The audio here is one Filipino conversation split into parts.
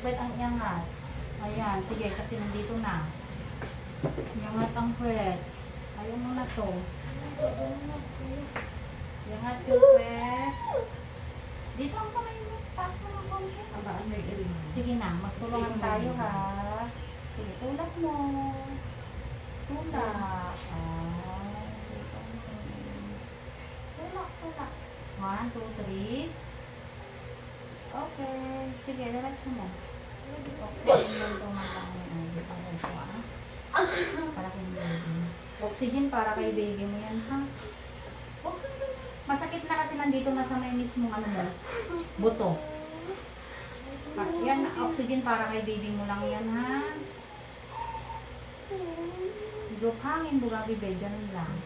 puwet ang iangat. Ayan, sige, kasi nandito na. Iangat ang puwet. Ayaw mo na to. Iangat yung puwet. Dito ang kamay mo. Taas mo ng konti. Abaan may iring. Sige na, magtulungan tayo ha. Sige, tulak mo. Tulak. Tulak, tulak. 1, 2, 3. Okay. Sige, diretso mo. Oxygen lang ito matangin. Para kay baby. Oxygen para kay baby mo yan, ha? Masakit na kasi nandito na sa may mismong ano mo. Buto. Yan, oxygen para kay baby mo lang yan, ha? Higop hangin, buga bibig, ganun lang.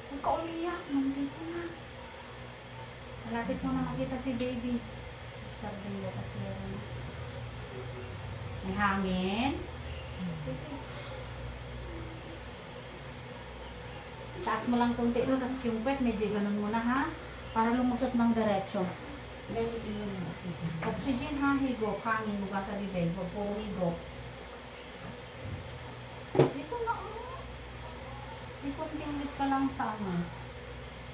Huwag ka umiyak, nandito na. Malapit mo na makita si baby. Sabi mo kasi yan. May hangin. Taas mo lang kunti ito, tapos yung pet, medyo ganun mo na, ha? Para lumusot ng diretsyo. Oxygen, ha? Higop, hangin, buga sa bibig. Huwag puro higop. Dito na, oh. Ipot-tinglit ka lang sa ano.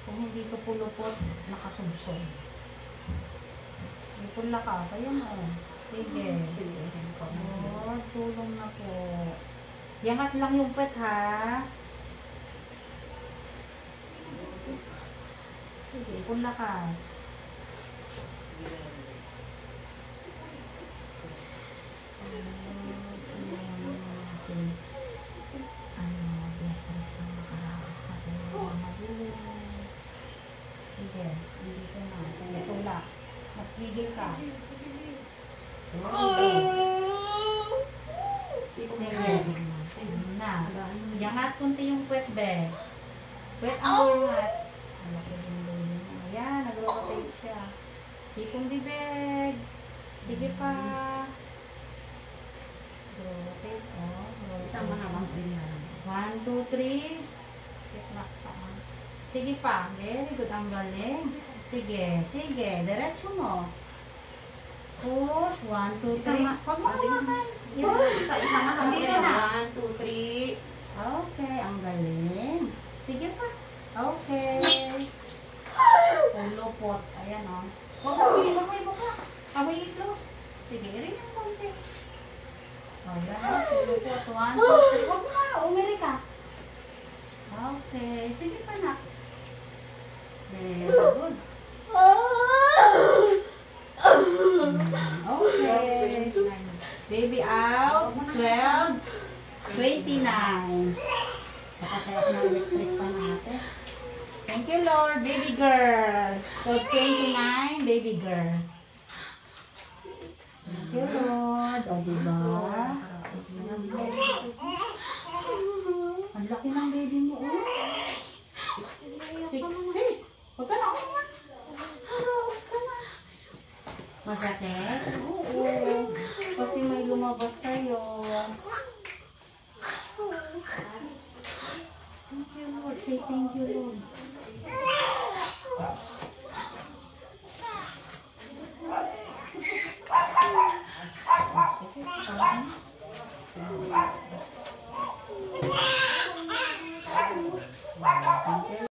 Kung hindi ka pulupot, nakasubsob. Ipon lakas. Ayan, oh. Sige. Oh, tulong na po. Yangat lang yung pet, ha? Sige, ipon lakas. Sige, dito na. Sige, tulak. Mas gigil ka. Sige na. Yangat kunti yung puwet, be. Puwet ang yangat. Ayan, nag-rotate siya. Tipong bibig. Sige pa. Rotate, oh. Isang mahabang rin na. 1, 2, 3. Sige pa. Very good. Ang galing. Sige. Sige. Diretso mo. Push. 1, 2, 3. Huwag mo hawakan. Isa mahabang rin Dito na. 1, 2, 3. Okay. Ang galing. Sige pa. Okay. Pulupot. Ayan, o. Huwag mo ibuka. Huwag i-close. Sige. Rin yung konti. Ayan, o. Pulupot. 1, 2, 3. Huwag mo nga. Umiri ka. Okay. Sige pa na. Very good. Okay. Baby out. 12. 29. Nakatayak na electric pa natin. Thank you, Lord. Baby girl. 29. Baby girl. Thank you, Lord. O, diba? Ang laki ng baby mo, oh. 6'6". Huwag ka na umiyak. Haraos ka na. Masakit? Oo. Kasi may lumabas sa'yo. Thank you, Lord. Say thank you, Lord. Thank you.